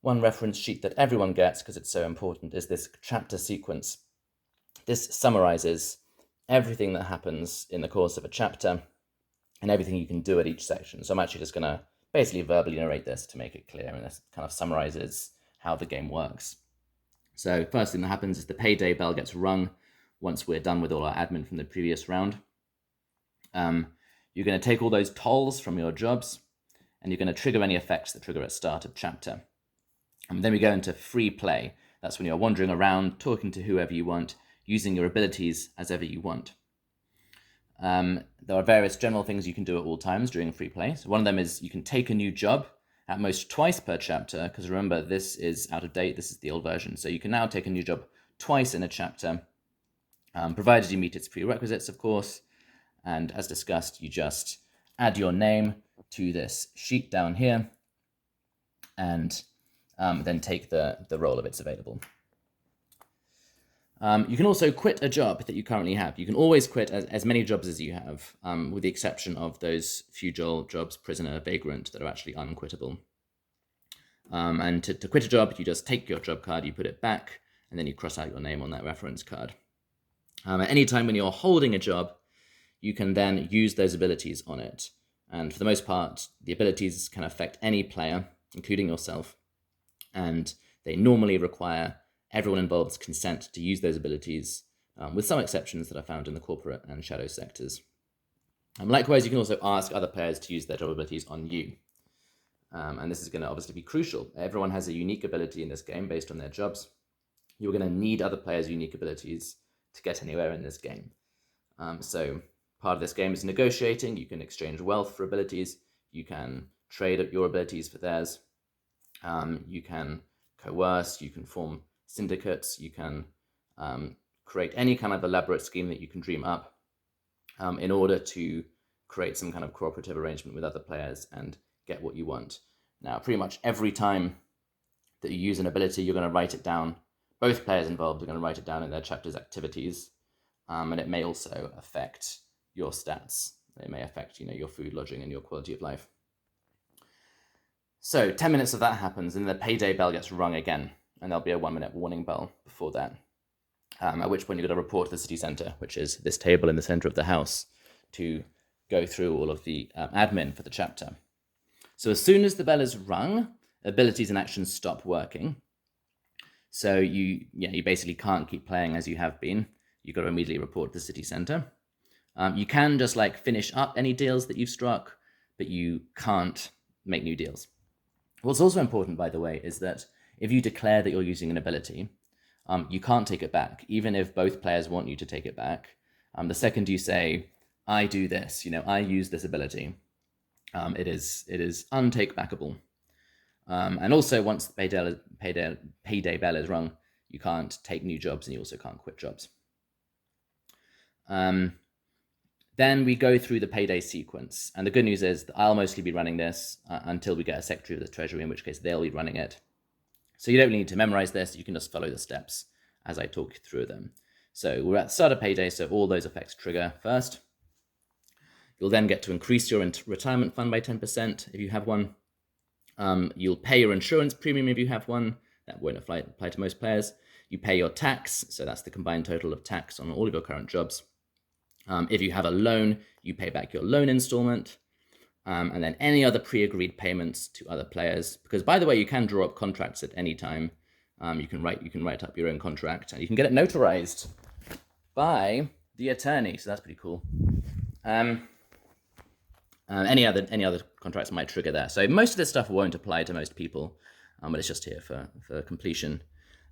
one reference sheet that everyone gets because it's so important is this chapter sequence. This summarizes everything that happens in the course of a chapter and everything you can do at each section. So I'm actually just going to basically verbally narrate this to make it clear, and this kind of summarizes how the game works. So first thing that happens is the payday bell gets rung once we're done with all our admin from the previous round. You're going to take all those tolls from your jobs, and you're going to trigger any effects that trigger at start of chapter. And then we go into free play. That's when you're wandering around, talking to whoever you want, using your abilities as ever you want. There are various general things you can do at all times during free play. So one of them is you can take a new job at most twice per chapter, because remember, this is out of date. This is the old version. So you can now take a new job twice in a chapter, provided you meet its prerequisites, of course. And as discussed, you just add your name to this sheet down here, and then take the role if it's available. You can also quit a job that you currently have. You can always quit as many jobs as you have, with the exception of those few jobs, prisoner, vagrant, that are actually unquittable. And to quit a job, you just take your job card, you put it back, and then you cross out your name on that reference card. At any time when you're holding a job, you can then use those abilities on it. And for the most part, the abilities can affect any player, including yourself. And they normally require everyone involved's consent to use those abilities, with some exceptions that are found in the corporate and shadow sectors. Likewise, you can also ask other players to use their job abilities on you. And this is going to obviously be crucial. Everyone has a unique ability in this game based on their jobs. You're going to need other players' unique abilities to get anywhere in this game. So part of this game is negotiating. You can exchange wealth for abilities. You can trade your abilities for theirs. You can coerce. You can form syndicates. You can create any kind of elaborate scheme that you can dream up in order to create some kind of cooperative arrangement with other players and get what you want. Now, pretty much every time that you use an ability, you're going to write it down. Both players involved are going to write it down in their chapter's activities, and it may also affect your stats. It may affect, your food, lodging, and your quality of life. So 10 minutes of that happens, and the payday bell gets rung again, and there'll be a 1-minute warning bell before that, at which point you're going to report to the city centre, which is this table in the centre of the house, to go through all of the admin for the chapter. So as soon as the bell is rung, abilities and actions stop working. So you basically can't keep playing as you have been. You've got to immediately report to the city centre. You can just finish up any deals that you've struck, but you can't make new deals. What's also important, by the way, is that if you declare that you're using an ability, you can't take it back, even if both players want you to take it back. The second you say, I do this, I use this ability, it is untake-backable. And also, once the payday bell is rung, you can't take new jobs, and you also can't quit jobs. Then we go through the payday sequence. And the good news is that I'll mostly be running this until we get a Secretary of the Treasury, in which case they'll be running it. So you don't really need to memorize this. You can just follow the steps as I talk you through them. So we're at the start of payday, so all those effects trigger first. You'll then get to increase your retirement fund by 10% if you have one. You'll pay your insurance premium if you have one. That won't apply to most players. You pay your tax, so that's the combined total of tax on all of your current jobs. If you have a loan, you pay back your loan installment, and then any other pre-agreed payments to other players. Because, by the way, you can draw up contracts at any time. You can write up your own contract, and you can get it notarized by the attorney. So that's pretty cool. Any other contracts might trigger that. So most of this stuff won't apply to most people, but it's just here for completion.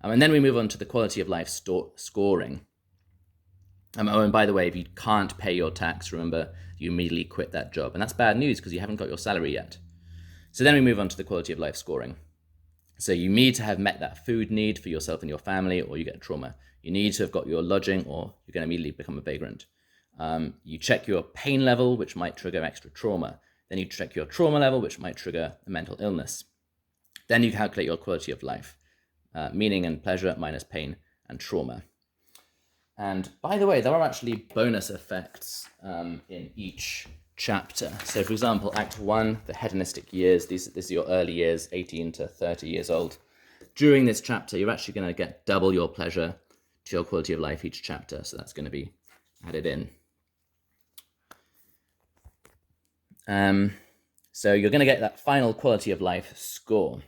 And then we move on to the quality of life scoring. And by the way, if you can't pay your tax, remember, you immediately quit that job. And that's bad news because you haven't got your salary yet. So then we move on to the quality of life scoring. So you need to have met that food need for yourself and your family, or you get trauma. You need to have got your lodging, or you're going to immediately become a vagrant. You check your pain level, which might trigger extra trauma. Then you check your trauma level, which might trigger a mental illness. Then you calculate your quality of life, meaning and pleasure minus pain and trauma. And by the way, there are actually bonus effects in each chapter. So, for example, Act 1, the hedonistic years, this are your early years, 18 to 30 years old. During this chapter, you're actually going to get double your pleasure to your quality of life each chapter. So that's going to be added in. So you're going to get that final quality of life score.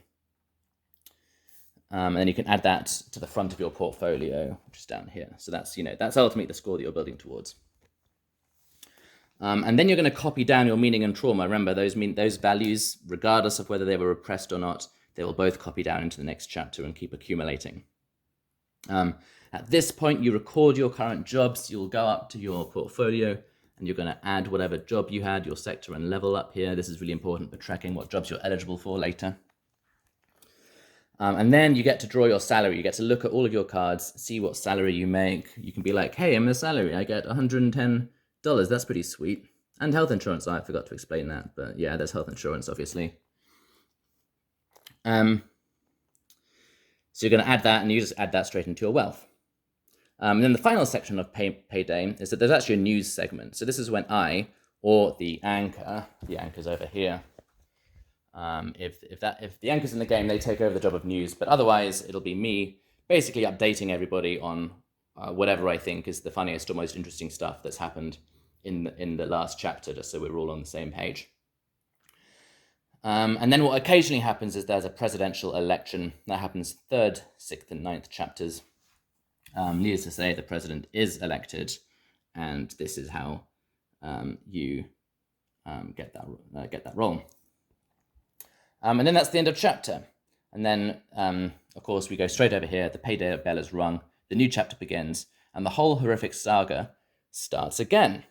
And then you can add that to the front of your portfolio, which is down here. So that's, that's ultimately the score that you're building towards. And then you're going to copy down your meaning and trauma. Remember, those values, regardless of whether they were repressed or not, they will both copy down into the next chapter and keep accumulating. At this point, you record your current jobs. You'll go up to your portfolio and you're going to add whatever job you had, your sector and level up here. This is really important for tracking what jobs you're eligible for later. And then you get to draw your salary. You get to look at all of your cards, see what salary you make. You can be like, hey, I'm a salary. I get $110. That's pretty sweet. And health insurance. I forgot to explain that. But yeah, there's health insurance, obviously. So you're going to add that, and you just add that straight into your wealth. And then the final section of payday is that there's actually a news segment. So this is when I, or the anchor's over here. If the anchor's in the game, they take over the job of news. But otherwise, it'll be me basically updating everybody on whatever I think is the funniest or most interesting stuff that's happened in the last chapter, just so we're all on the same page. And then what occasionally happens is there's a presidential election. That happens 3rd, 6th, and 9th chapters. Needless to say, the president is elected, and this is how you get that role. And then that's the end of chapter. And then, of course, we go straight over here. The payday bell is rung. The new chapter begins, and the whole horrific saga starts again.